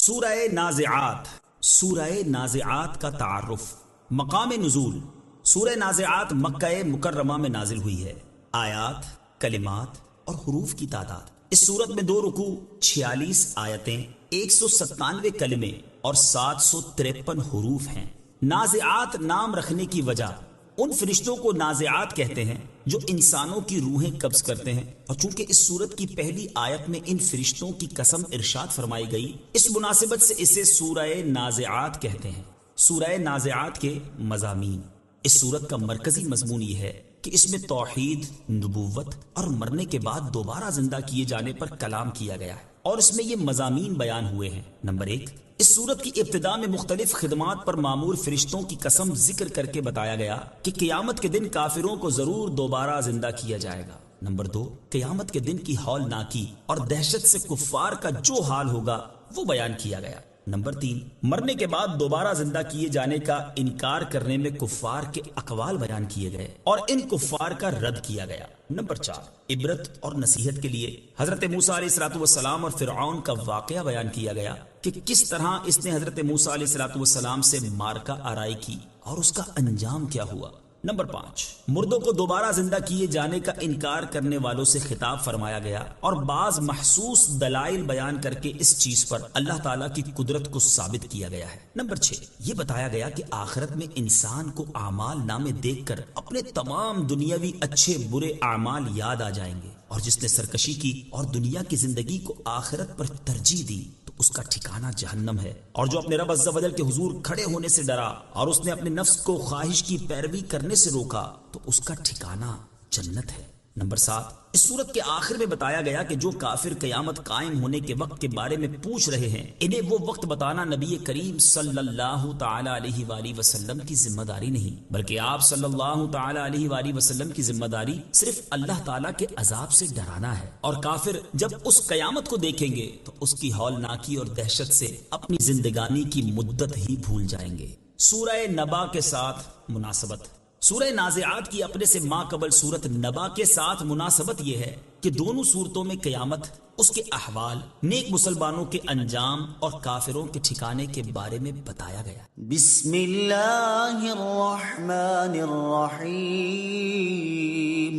سورہ نازعات، سورہ نازعات کا تعارف۔ مقام نزول، سورہ نازعات مکہ مکرمہ میں نازل ہوئی ہے۔ آیات، کلمات اور حروف کی تعداد، اس سورت میں 2 رکوع، 46 آیتیں، 197 کلمے اور 753 حروف ہیں۔ نازعات نام رکھنے کی وجہ، ان فرشتوں کو نازعات کہتے ہیں جو انسانوں کی روحیں قبض کرتے ہیں، اور چونکہ اس سورت کی پہلی آیت میں ان فرشتوں کی قسم ارشاد فرمائی گئی، اس مناسبت سے اسے سورہ نازعات کہتے ہیں۔ سورہ نازعات کے مضامین، اس سورت کا مرکزی مضمون یہ ہے کہ اس میں توحید، نبوت اور مرنے کے بعد دوبارہ زندہ کیے جانے پر کلام کیا گیا ہے، اور اس میں یہ مضامین بیان ہوئے ہیں۔ نمبر 1، اس سورت کی ابتدا میں مختلف خدمات پر مامور فرشتوں کی قسم ذکر کر کے بتایا گیا کہ قیامت کے دن کافروں کو ضرور دوبارہ زندہ کیا جائے گا۔ نمبر 2، قیامت کے دن کی ہولناکی اور دہشت سے کفار کا جو حال ہوگا وہ بیان کیا گیا۔ نمبر 3، مرنے کے بعد دوبارہ زندہ کیے جانے کا انکار کرنے میں کفار کے اقوال بیان کیے گئے اور ان کفار کا رد کیا گیا۔ نمبر 4، عبرت اور نصیحت کے لیے حضرت موسیٰ علیہ السلام اور فرعون کا واقعہ بیان کیا گیا کہ کس طرح اس نے حضرت موسیٰ علیہ السلام سے معرکہ آرائی کی اور اس کا انجام کیا ہوا۔ نمبر 5، مردوں کو دوبارہ زندہ کیے جانے کا انکار کرنے والوں سے خطاب فرمایا گیا اور بعض محسوس دلائل بیان کر کے اس چیز پر اللہ تعالیٰ کی قدرت کو ثابت کیا گیا ہے۔ نمبر 6، یہ بتایا گیا کہ آخرت میں انسان کو اعمال نامے دیکھ کر اپنے تمام دنیاوی اچھے برے اعمال یاد آ جائیں گے، اور جس نے سرکشی کی اور دنیا کی زندگی کو آخرت پر ترجیح دی تو اس کا ٹھکانہ جہنم ہے، اور جو اپنے رب عز و جل کے حضور کھڑے ہونے سے ڈرا اور اس نے اپنے نفس کو خواہش کی پیروی کرنے سے روکا تو اس کا ٹھکانہ جنت ہے۔ نمبر 7، اس سورت کے آخر میں بتایا گیا کہ جو کافر قیامت قائم ہونے کے وقت کے بارے میں پوچھ رہے ہیں، انہیں وہ وقت بتانا نبی کریم صلی اللہ تعالی علیہ وآلہ وسلم کی ذمہ داری نہیں، بلکہ آپ صلی اللہ تعالی علیہ وآلہ وسلم کی ذمہ داری صرف اللہ تعالیٰ کے عذاب سے ڈرانا ہے، اور کافر جب اس قیامت کو دیکھیں گے تو اس کی ہولناکی اور دہشت سے اپنی زندگانی کی مدت ہی بھول جائیں گے۔ سورہ نبا کے ساتھ مناسبت، سورہ نازعات کی اپنے سے ما قبل سورت نبا کے ساتھ مناسبت یہ ہے کہ دونوں صورتوں میں قیامت، اس کے احوال، نیک مسلمانوں کے انجام اور کافروں کے ٹھکانے کے بارے میں بتایا گیا۔ بسم اللہ الرحمن الرحیم،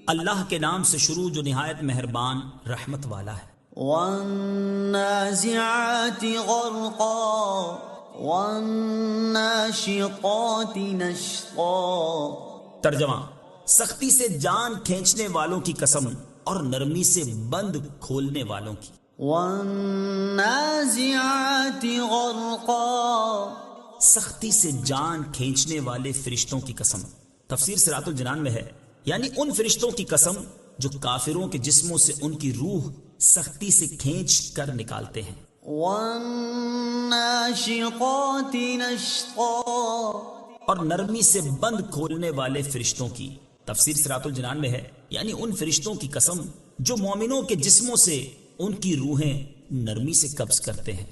اللہ کے نام سے شروع جو نہایت مہربان رحمت والا ہے۔ والنازعات غرقا والناشطات نشطا۔ ترجمہ، سختی سے جان کھینچنے والوں کی قسم اور نرمی سے بند کھولنے والوں کی۔ والنازعات غرقا، سختی سے جان کھینچنے والے فرشتوں کی قسم۔ تفسیر صراط الجنان میں ہے، یعنی ان فرشتوں کی قسم جو کافروں کے جسموں سے ان کی روح سختی سے کھینچ کر نکالتے ہیں۔ والناشطات نشطا، اور نرمی سے بند کھولنے والے فرشتوں کی۔ تفسیر صراط الجنان میں ہے، یعنی ان فرشتوں کی قسم جو مومنوں کے جسموں سے ان کی روحیں نرمی سے قبض کرتے ہیں۔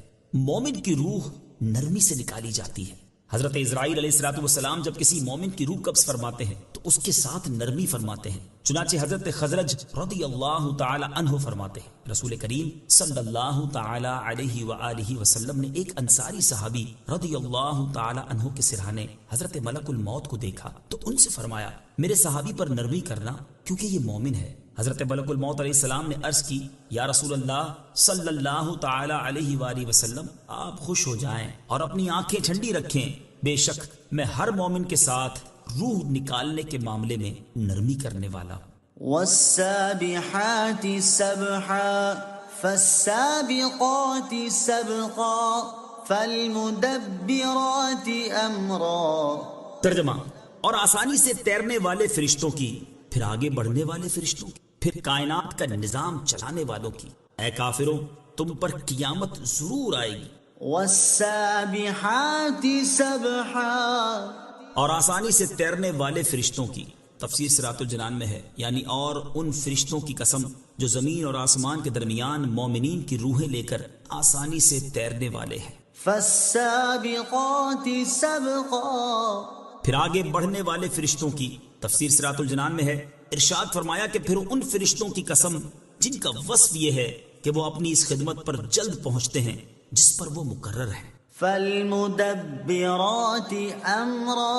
مومن کی روح نرمی سے نکالی جاتی ہے۔ حضرت اسرائیل علیہ السلام جب کسی مومن کی روح قبض فرماتے ہیں تو اس کے ساتھ نرمی فرماتے ہیں، چنانچہ حضرت خزرج رضی اللہ تعالی عنہ فرماتے ہیں، رسول کریم صلی اللہ تعالی علیہ وآلہ وسلم نے ایک انصاری صحابی رضی اللہ تعالی عنہ کے سرہانے حضرت ملک الموت کو دیکھا تو ان سے فرمایا، میرے صحابی پر نرمی کرنا کیونکہ یہ مومن ہے۔ حضرت ملک الموت علیہ السلام نے عرض کی، یا رسول اللہ صلی اللہ تعالی علیہ وآلہ وسلم، آپ خوش ہو جائیں اور اپنی آنکھیں ٹھنڈی رکھیں، بے شک میں ہر مومن کے ساتھ روح نکالنے کے معاملے میں نرمی کرنے والا ہوں۔ والسابحات سبحا فالسابقات سبقا فالمدبرات امرا۔ ترجمہ، اور آسانی سے تیرنے والے فرشتوں کی، پھر آگے بڑھنے والے فرشتوں کی، پھر کائنات کا نظام چلانے والوں کی۔ اے کافروں، تم پر قیامت ضرور آئے گی۔ والسابحات سبحا، اور آسانی سے تیرنے والے فرشتوں کی۔ تفسیر صراط الجنان میں ہے، یعنی اور ان فرشتوں کی قسم جو زمین اور آسمان کے درمیان مومنین کی روحیں لے کر آسانی سے تیرنے والے ہیں۔ فالسابقات سبقا، پھر آگے بڑھنے والے فرشتوں کی۔ تفسیر صراط الجنان میں ہے، ارشاد فرمایا کہ پھر ان فرشتوں کی قسم جن کا وصف یہ ہے کہ وہ اپنی اس خدمت پر جلد پہنچتے ہیں جس پر وہ مقرر ہے۔ فالمدبرات امرا،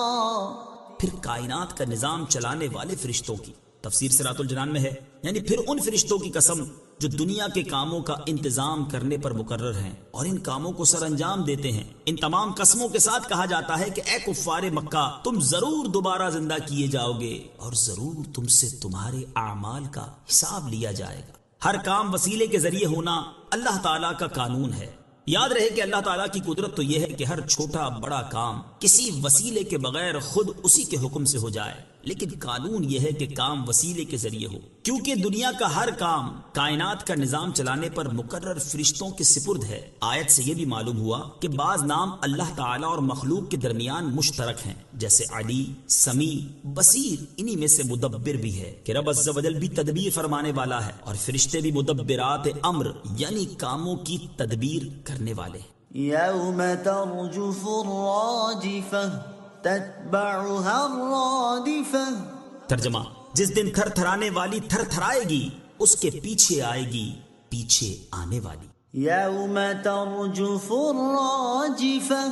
پھر کائنات کا نظام چلانے والے فرشتوں کی، تفسیر صراط الجنان میں ہے، یعنی پھر ان فرشتوں کی قسم جو دنیا کے کاموں کا انتظام کرنے پر مقرر ہیں اور ان کاموں کو سر انجام دیتے ہیں۔ ان تمام قسموں کے ساتھ کہا جاتا ہے کہ اے کفار مکہ، تم ضرور دوبارہ زندہ کیے جاؤ گے اور ضرور تم سے تمہارے اعمال کا حساب لیا جائے گا۔ ہر کام وسیلے کے ذریعے ہونا اللہ تعالیٰ کا قانون ہے۔ یاد رہے کہ اللہ تعالیٰ کی قدرت تو یہ ہے کہ ہر چھوٹا بڑا کام کسی وسیلے کے بغیر خود اسی کے حکم سے ہو جائے، لیکن قانون یہ ہے کہ کام وسیلے کے ذریعے ہو، کیونکہ دنیا کا ہر کام کائنات کا نظام چلانے پر مقرر فرشتوں کے سپرد ہے۔ آیت سے یہ بھی معلوم ہوا کہ بعض نام اللہ تعالیٰ اور مخلوق کے درمیان مشترک ہیں، جیسے علی، سمیع، بصیر، انہی میں سے مدبر بھی ہے کہ رب عز و جل بھی تدبیر فرمانے والا ہے، اور فرشتے بھی مدبرات امر یعنی کاموں کی تدبیر کرنے والے۔ یوم ترجف الراجفہ تتبعها الرادفہ، ترجمہ، جس دن تھر تھرانے والی تھر تھرائے گی، اس کے پیچھے آئے گی پیچھے آنے والی۔ یوم ترجف الراجفہ،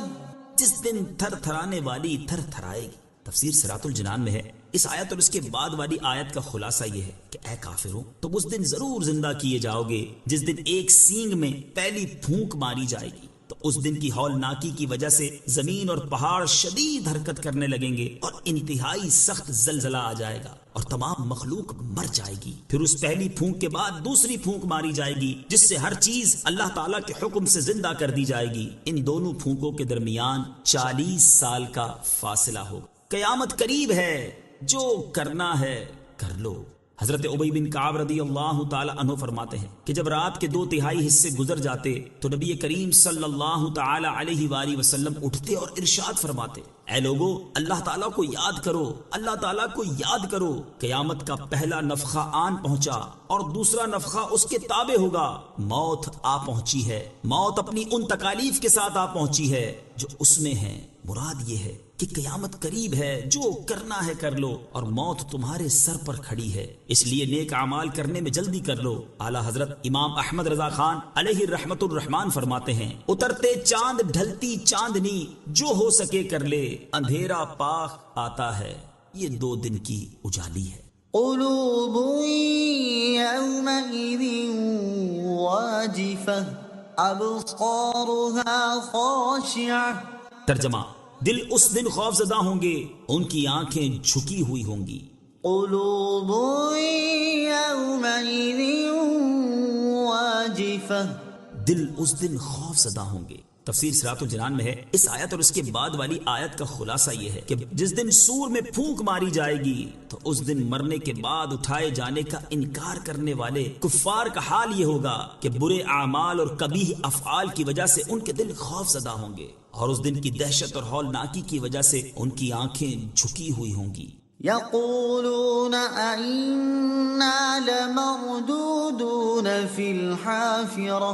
جس دن تھر تھرانے والی تھر تھرائے گی، تفسیر صراط الجنان میں ہے۔ اس آیت اور اس کے بعد والی آیت کا خلاصہ یہ ہے کہ اے کافروں، تم اس دن ضرور زندہ کیے جاؤ گے جس دن ایک سینگ میں پہلی پھونک ماری جائے گی، تو اس دن کی ہولناکی کی وجہ سے زمین اور پہاڑ شدید حرکت کرنے لگیں گے اور انتہائی سخت زلزلہ آ جائے گا اور تمام مخلوق مر جائے گی۔ پھر اس پہلی پھونک کے بعد دوسری پھونک ماری جائے گی جس سے ہر چیز اللہ تعالیٰ کے حکم سے زندہ کر دی جائے گی۔ ان دونوں پھونکوں کے درمیان 40 سال کا فاصلہ ہوگا۔ قیامت قریب ہے، جو کرنا ہے کر لو۔ حضرت ابی بن کعب رضی اللہ تعالی عنہ فرماتے ہیں کہ جب رات کے 2/3 حصے گزر جاتے تو نبی کریم صلی اللہ تعالی علیہ وآلہ وسلم اٹھتے اور ارشاد فرماتے، اے لوگو، اللہ تعالیٰ کو یاد کرو، اللہ تعالیٰ کو یاد کرو۔ قیامت کا پہلا نفخہ آن پہنچا اور دوسرا نفخہ اس کے تابع ہوگا۔ موت آ پہنچی ہے، موت اپنی ان تکالیف کے ساتھ آ پہنچی ہے جو اس میں ہیں۔ مراد یہ ہے کہ قیامت قریب ہے، جو کرنا ہے کر لو، اور موت تمہارے سر پر کھڑی ہے، اس لیے نیک اعمال کرنے میں جلدی کر لو۔ اعلیٰ حضرت امام احمد رضا خان علیہ رحمت الرحمان فرماتے ہیں، اترتے چاند ڈھلتی چاندنی، جو ہو سکے کر لے، اندھیرا پاک آتا ہے، یہ 2 دن کی اجالی ہے۔ قلوب یومئذ واجفہ ابصارها خاشعہ، ترجمہ، دل اس دن خوف زدہ ہوں گے، ان کی آنکھیں جھکی ہوئی ہوں گی۔ قلوب یومئذ واجفہ، دل اس دن خوف زدہ ہوں گے۔ تفسیر صراط الجنان میں ہے۔ اس آیت اور اس کے بعد والی آیت کا خلاصہ یہ ہے کہ جس دن سور میں پھونک ماری جائے گی تو اس دن مرنے کے بعد اٹھائے جانے کا انکار کرنے والے کفار کا حال یہ ہوگا کہ برے اعمال اور قبیح افعال کی وجہ سے ان کے دل خوف زدہ ہوں گے، اور اس دن کی دہشت اور ہولناکی کی وجہ سے ان کی آنکھیں جھکی ہوئی ہوں گی۔ یقولون ائنا لمردودون فی الحافرہ